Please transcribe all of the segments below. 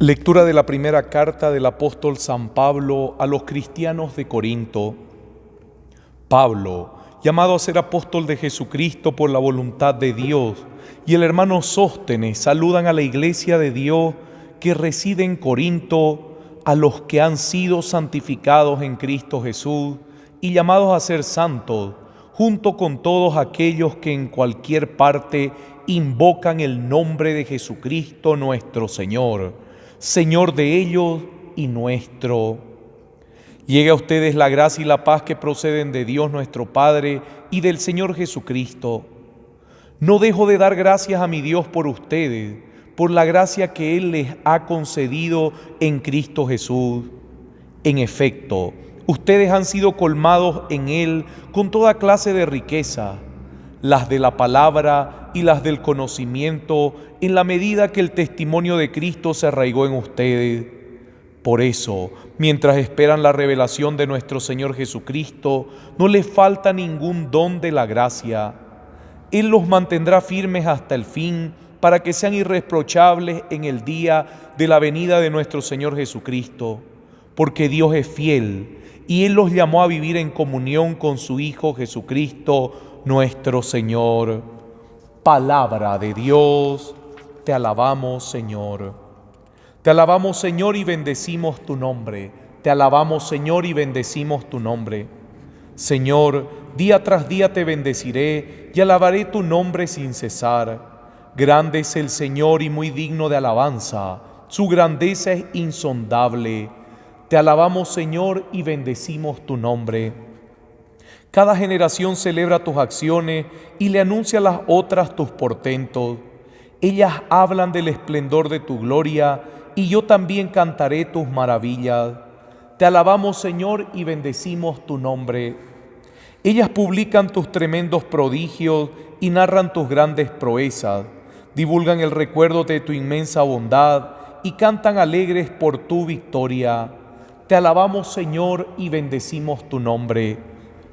Lectura de la primera carta del apóstol San Pablo a los cristianos de Corinto. Pablo, llamado a ser apóstol de Jesucristo por la voluntad de Dios, y el hermano Sóstenes saludan a la iglesia de Dios que reside en Corinto, a los que han sido santificados en Cristo Jesús y llamados a ser santos, junto con todos aquellos que en cualquier parte invocan el nombre de Jesucristo nuestro Señor, Señor de ellos y nuestro. Llegue a ustedes la gracia y la paz que proceden de Dios nuestro Padre y del Señor Jesucristo. No dejo de dar gracias a mi Dios por ustedes, por la gracia que Él les ha concedido en Cristo Jesús. En efecto, ustedes han sido colmados en Él con toda clase de riqueza, las de la palabra y las del conocimiento, en la medida que el testimonio de Cristo se arraigó en ustedes. Por eso, mientras esperan la revelación de nuestro Señor Jesucristo, no les falta ningún don de la gracia. Él los mantendrá firmes hasta el fin, para que sean irreprochables en el día de la venida de nuestro Señor Jesucristo, porque Dios es fiel, y Él los llamó a vivir en comunión con su Hijo Jesucristo, nuestro Señor. Palabra de Dios, te alabamos, Señor. Te alabamos, Señor, y bendecimos tu nombre. Te alabamos, Señor, y bendecimos tu nombre. Señor, día tras día te bendeciré y alabaré tu nombre sin cesar. Grande es el Señor y muy digno de alabanza. Su grandeza es insondable. Te alabamos, Señor, y bendecimos tu nombre. Cada generación celebra tus acciones y le anuncia a las otras tus portentos. Ellas hablan del esplendor de tu gloria, y yo también cantaré tus maravillas. Te alabamos, Señor, y bendecimos tu nombre. Ellas publican tus tremendos prodigios y narran tus grandes proezas. Divulgan el recuerdo de tu inmensa bondad y cantan alegres por tu victoria. Te alabamos, Señor, y bendecimos tu nombre.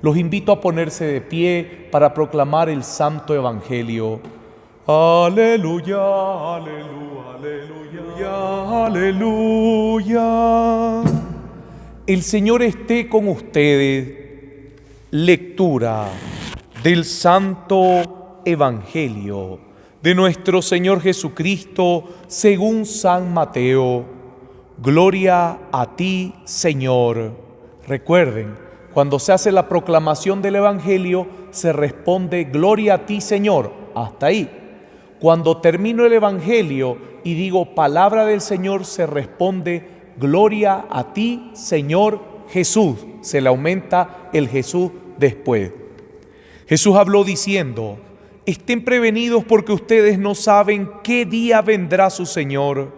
Los invito a ponerse de pie para proclamar el Santo Evangelio. Aleluya, aleluya, aleluya, aleluya. El Señor esté con ustedes. Lectura del Santo Evangelio de nuestro Señor Jesucristo según San Mateo. Gloria a ti, Señor. Recuerden, cuando se hace la proclamación del Evangelio, se responde gloria a ti, Señor. Hasta ahí. Cuando termino el Evangelio y digo palabra del Señor, se responde gloria a ti, Señor Jesús. Se le aumenta el Jesús después. Jesús habló diciendo: estén prevenidos porque ustedes no saben qué día vendrá su Señor.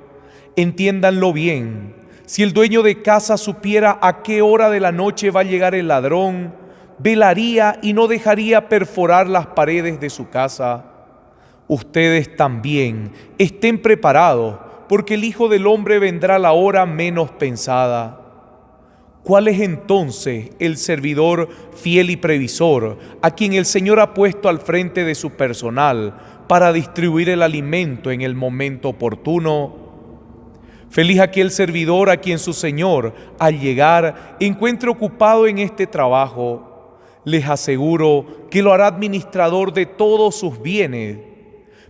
Entiéndanlo bien. Si el dueño de casa supiera a qué hora de la noche va a llegar el ladrón, velaría y no dejaría perforar las paredes de su casa. Ustedes también estén preparados, porque el Hijo del Hombre vendrá a la hora menos pensada. ¿Cuál es entonces el servidor fiel y previsor a quien el Señor ha puesto al frente de su personal para distribuir el alimento en el momento oportuno? Feliz aquel servidor a quien su Señor, al llegar, encuentre ocupado en este trabajo. Les aseguro que lo hará administrador de todos sus bienes.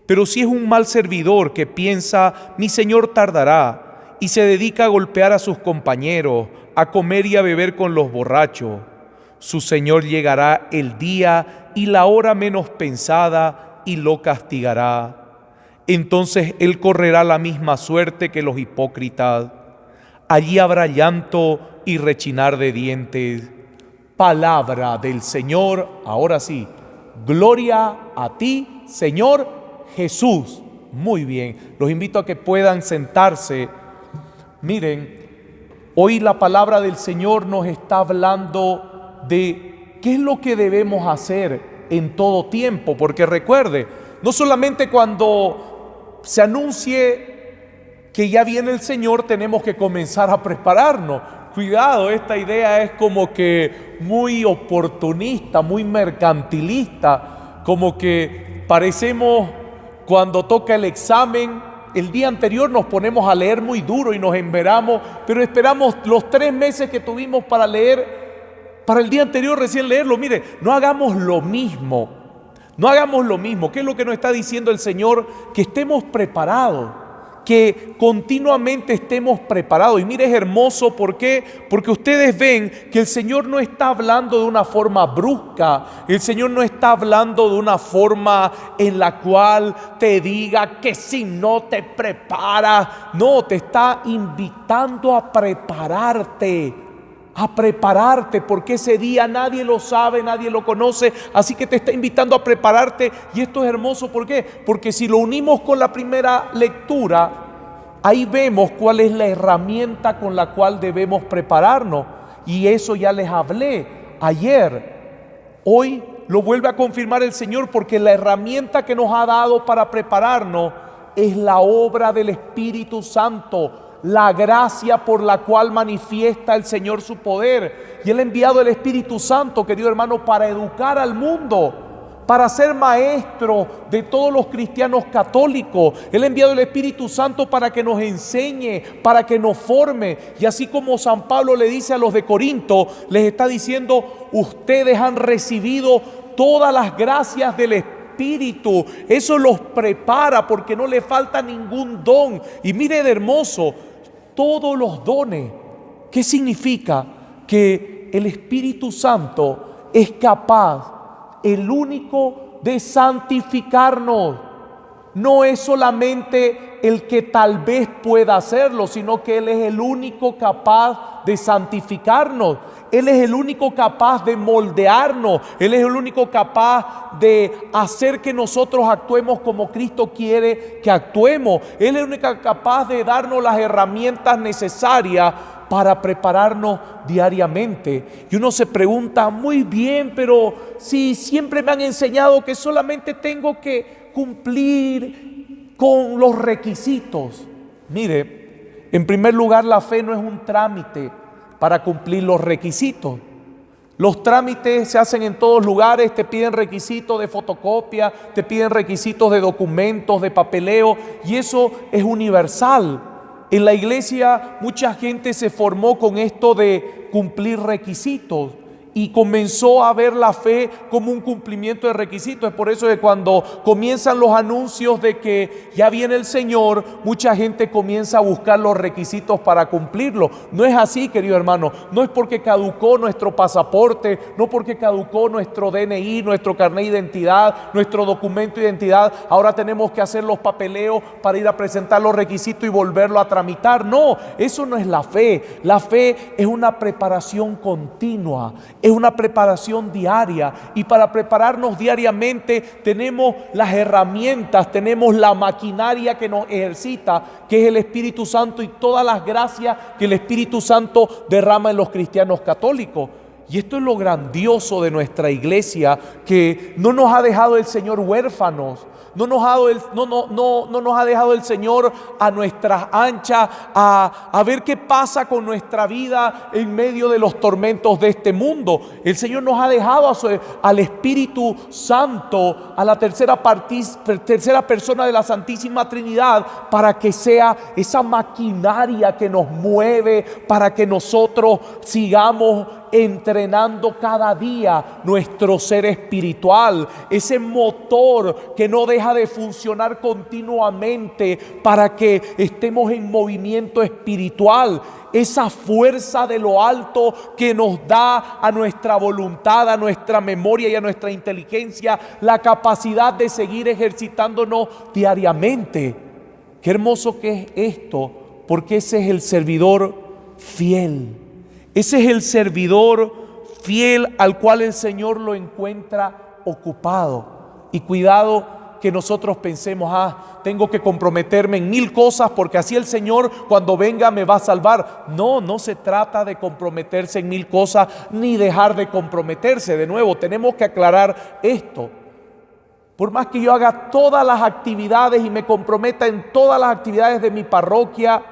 Pero si es un mal servidor que piensa, mi Señor tardará, y se dedica a golpear a sus compañeros, a comer y a beber con los borrachos, su Señor llegará el día y la hora menos pensada y lo castigará. Entonces Él correrá la misma suerte que los hipócritas. Allí habrá llanto y rechinar de dientes. Palabra del Señor. Ahora sí, gloria a ti, Señor Jesús. Muy bien, los invito a que puedan sentarse. Miren, hoy la palabra del Señor nos está hablando de qué es lo que debemos hacer en todo tiempo, porque recuerde, no solamente cuando se anuncie que ya viene el Señor tenemos que comenzar a prepararnos. Cuidado, esta idea es como que muy oportunista, muy mercantilista, como que parecemos cuando toca el examen el día anterior nos ponemos a leer muy duro y nos enveramos, pero esperamos los 3 meses que tuvimos para leer, para el día anterior recién leerlo. Mire, no hagamos lo mismo, no hagamos lo mismo. ¿Qué es lo que nos está diciendo el Señor? Que estemos preparados, que continuamente estemos preparados. Y mire, es hermoso, ¿por qué? Porque ustedes ven que el Señor no está hablando de una forma brusca, el Señor no está hablando de una forma en la cual te diga que si no te preparas, no, te está invitando a prepararte, porque ese día nadie lo sabe, nadie lo conoce, así que te está invitando a prepararte. Y esto es hermoso, ¿por qué? Porque si lo unimos con la primera lectura, ahí vemos cuál es la herramienta con la cual debemos prepararnos, y eso ya les hablé ayer. Hoy lo vuelve a confirmar el Señor, porque la herramienta que nos ha dado para prepararnos es la obra del Espíritu Santo, la gracia por la cual manifiesta el Señor su poder. Y Él ha enviado el Espíritu Santo, querido hermano, para educar al mundo, para ser maestro de todos los cristianos católicos. Él ha enviado el Espíritu Santo para que nos enseñe, para que nos forme. Y así como San Pablo le dice a los de Corinto, les está diciendo: ustedes han recibido todas las gracias del Espíritu. Eso los prepara, porque no le falta ningún don. Y mire de hermoso, todos los dones. ¿Qué significa? Que el Espíritu Santo es capaz, el único, de santificarnos. No es solamente el que tal vez pueda hacerlo, sino que Él es el único capaz de santificarnos. Él es el único capaz de moldearnos. Él es el único capaz de hacer que nosotros actuemos como Cristo quiere que actuemos. Él es el único capaz de darnos las herramientas necesarias para prepararnos diariamente. Y uno se pregunta: muy bien, pero si siempre me han enseñado que solamente tengo que cumplir con los requisitos. Mire, en primer lugar, la fe no es un trámite para cumplir los requisitos. Los trámites se hacen en todos lugares, te piden requisitos de fotocopia, te piden requisitos de documentos, de papeleo, y eso es universal. En la iglesia mucha gente se formó con esto de cumplir requisitos y comenzó a ver la fe como un cumplimiento de requisitos. Es por eso que cuando comienzan los anuncios de que ya viene el Señor, mucha gente comienza a buscar los requisitos para cumplirlo. No es así, querido hermano. No es porque caducó nuestro pasaporte, no porque caducó nuestro DNI, nuestro carnet de identidad, nuestro documento de identidad, ahora tenemos que hacer los papeleos para ir a presentar los requisitos y volverlo a tramitar. No, eso no es la fe. La fe es una preparación continua, es una preparación diaria, y para prepararnos diariamente tenemos las herramientas, tenemos la maquinaria que nos ejercita, que es el Espíritu Santo y todas las gracias que el Espíritu Santo derrama en los cristianos católicos. Y esto es lo grandioso de nuestra iglesia, que no nos ha dejado el Señor huérfanos. No nos ha dejado el Señor a nuestras anchas a ver qué pasa con nuestra vida en medio de los tormentos de este mundo. El Señor nos ha dejado al Espíritu Santo, a la tercera persona de la Santísima Trinidad, para que sea esa maquinaria que nos mueve, para que nosotros sigamos entrenando cada día nuestro ser espiritual, ese motor que no deja de funcionar continuamente para que estemos en movimiento espiritual, esa fuerza de lo alto que nos da a nuestra voluntad, a nuestra memoria y a nuestra inteligencia la capacidad de seguir ejercitándonos diariamente. Qué hermoso que es esto, porque ese es el servidor fiel. Ese es el servidor fiel al cual el Señor lo encuentra ocupado. Y cuidado que nosotros pensemos: tengo que comprometerme en 1000 cosas porque así el Señor cuando venga me va a salvar. No, no se trata de comprometerse en 1000 cosas ni dejar de comprometerse. De nuevo, tenemos que aclarar esto. Por más que yo haga todas las actividades y me comprometa en todas las actividades de mi parroquia,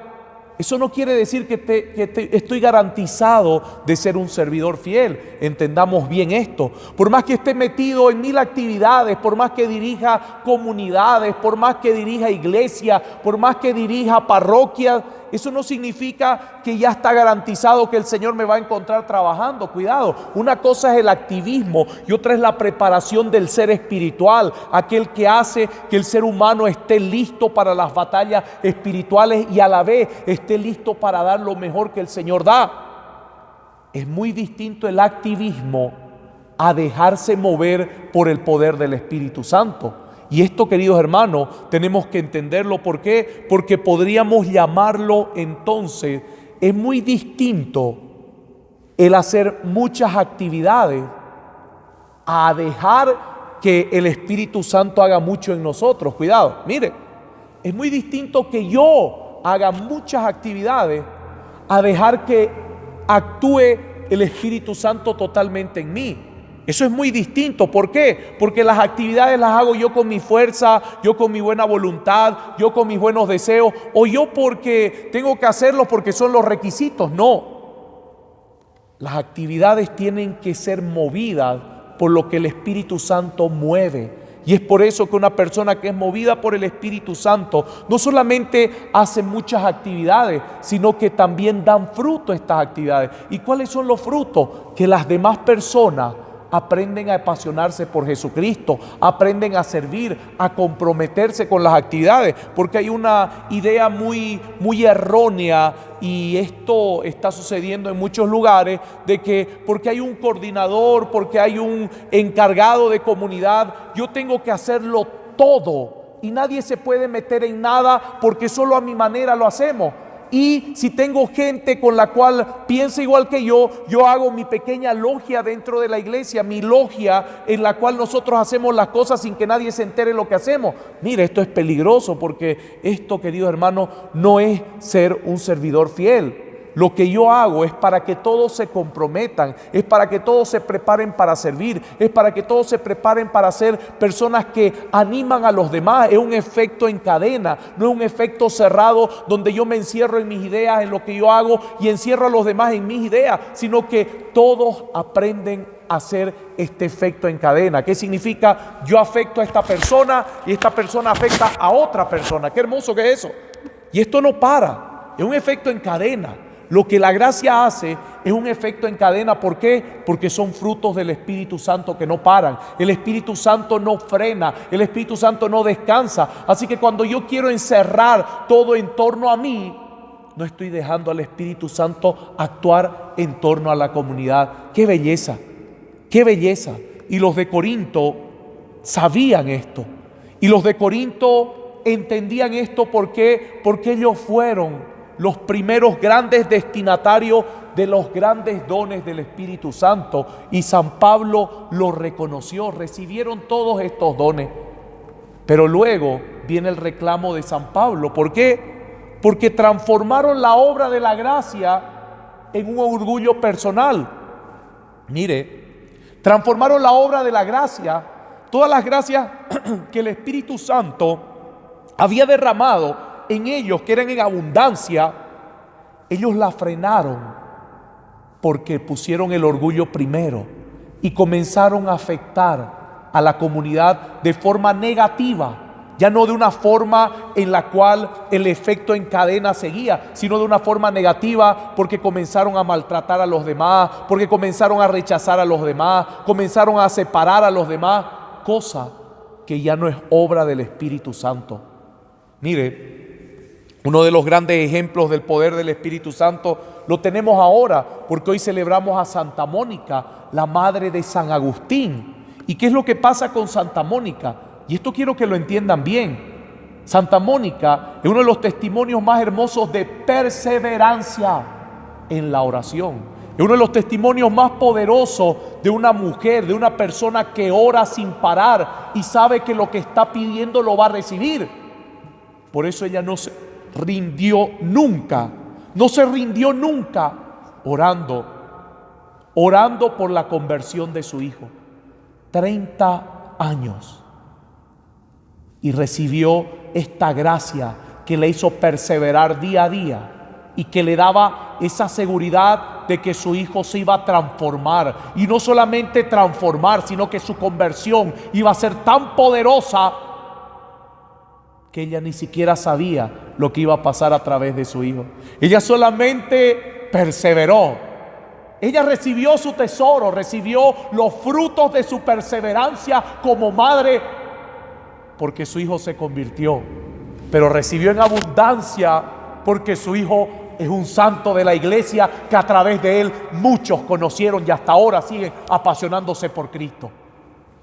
Eso no quiere decir que estoy garantizado de ser un servidor fiel. Entendamos bien esto. Por más que esté metido en 1000 actividades, por más que dirija comunidades, por más que dirija iglesias, por más que dirija parroquias, eso no significa que ya está garantizado que el Señor me va a encontrar trabajando. Cuidado, una cosa es el activismo y otra es la preparación del ser espiritual, aquel que hace que el ser humano esté listo para las batallas espirituales y a la vez esté listo para dar lo mejor que el Señor da. Es muy distinto el activismo a dejarse mover por el poder del Espíritu Santo. Y esto, queridos hermanos, tenemos que entenderlo. ¿Por qué? Porque podríamos llamarlo entonces, es muy distinto el hacer muchas actividades a dejar que el Espíritu Santo haga mucho en nosotros. Cuidado, mire, es muy distinto que yo haga muchas actividades a dejar que actúe el Espíritu Santo totalmente en mí. Eso es muy distinto. ¿Por qué? Porque las actividades las hago yo con mi fuerza, yo con mi buena voluntad, yo con mis buenos deseos, o yo porque tengo que hacerlo porque son los requisitos. No. Las actividades tienen que ser movidas por lo que el Espíritu Santo mueve. Y es por eso que una persona que es movida por el Espíritu Santo no solamente hace muchas actividades, sino que también dan fruto a estas actividades. ¿Y cuáles son los frutos? Que las demás personas aprenden a apasionarse por Jesucristo, aprenden a servir, a comprometerse con las actividades, porque hay una idea muy errónea, y esto está sucediendo en muchos lugares, de que porque hay un coordinador, porque hay un encargado de comunidad, yo tengo que hacerlo todo y nadie se puede meter en nada porque solo a mi manera lo hacemos. Y si tengo gente con la cual piensa igual que yo hago mi pequeña logia dentro de la iglesia, mi logia en la cual nosotros hacemos las cosas sin que nadie se entere lo que hacemos. Mire, esto es peligroso, porque esto, queridos hermanos, no es ser un servidor fiel. Lo que yo hago es para que todos se comprometan, es para que todos se preparen para servir, es para que todos se preparen para ser personas que animan a los demás. Es un efecto en cadena, no es un efecto cerrado donde yo me encierro en mis ideas, en lo que yo hago, y encierro a los demás en mis ideas, sino que todos aprenden a hacer este efecto en cadena. ¿Qué significa? Yo afecto a esta persona y esta persona afecta a otra persona. Qué hermoso que es eso. Y esto no para, es un efecto en cadena. Lo que la gracia hace es un efecto en cadena. ¿Por qué? Porque son frutos del Espíritu Santo que no paran. El Espíritu Santo no frena, el Espíritu Santo no descansa. Así que cuando yo quiero encerrar todo en torno a mí, no estoy dejando al Espíritu Santo actuar en torno a la comunidad. ¡Qué belleza! ¡Qué belleza! Y los de Corinto sabían esto. Y los de Corinto entendían esto. ¿Por qué? Porque ellos fueron los primeros grandes destinatarios de los grandes dones del Espíritu Santo, y San Pablo lo reconoció. Recibieron todos estos dones, pero luego viene el reclamo de San Pablo. ¿Por qué? Porque transformaron la obra de la gracia en un orgullo personal. Mire, transformaron la obra de la gracia, todas las gracias que el Espíritu Santo había derramado en ellos, que eran en abundancia, ellos la frenaron porque pusieron el orgullo primero y comenzaron a afectar a la comunidad de forma negativa, ya no de una forma en la cual el efecto en cadena seguía, sino de una forma negativa, porque comenzaron a maltratar a los demás, porque comenzaron a rechazar a los demás, comenzaron a separar a los demás, cosa que ya no es obra del Espíritu Santo. Mire, uno de los grandes ejemplos del poder del Espíritu Santo lo tenemos ahora, porque hoy celebramos a Santa Mónica, la madre de San Agustín. ¿Y qué es lo que pasa con Santa Mónica? Y esto quiero que lo entiendan bien. Santa Mónica es uno de los testimonios más hermosos de perseverancia en la oración. Es uno de los testimonios más poderosos de una mujer, de una persona que ora sin parar y sabe que lo que está pidiendo lo va a recibir. Por eso ella no se rindió nunca, orando por la conversión de su hijo. 30 años. Y recibió esta gracia que le hizo perseverar día a día y que le daba esa seguridad de que su hijo se iba a transformar. Y no solamente transformar, sino que su conversión iba a ser tan poderosa que ella ni siquiera sabía lo que iba a pasar a través de su hijo. Ella solamente perseveró. Ella recibió su tesoro, recibió los frutos de su perseverancia como madre, porque su hijo se convirtió. Pero recibió en abundancia porque su hijo es un santo de la iglesia, que a través de él muchos conocieron y hasta ahora siguen apasionándose por Cristo.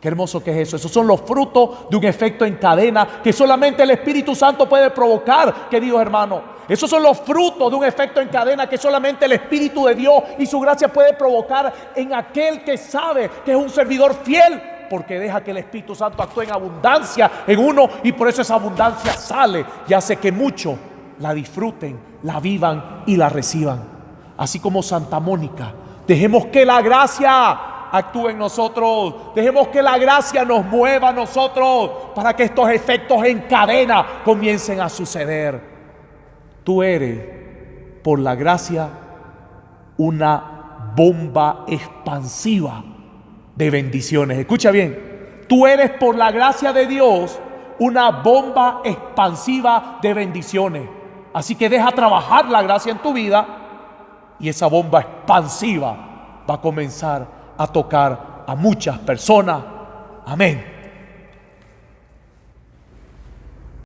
Qué hermoso que es eso. Esos son los frutos de un efecto en cadena que solamente el Espíritu Santo puede provocar, queridos hermanos. Esos son los frutos de un efecto en cadena que solamente el Espíritu de Dios y su gracia puede provocar en aquel que sabe que es un servidor fiel, porque deja que el Espíritu Santo actúe en abundancia en uno, y por eso esa abundancia sale y hace que muchos la disfruten, la vivan y la reciban. Así como Santa Mónica, dejemos que la gracia actúe en nosotros, dejemos que la gracia nos mueva a nosotros para que estos efectos en cadena comiencen a suceder. Tú eres, por la gracia, una bomba expansiva de bendiciones. Escucha bien, tú eres, por la gracia de Dios, una bomba expansiva de bendiciones. Así que deja trabajar la gracia en tu vida y esa bomba expansiva va a comenzar a tocar a muchas personas. Amén.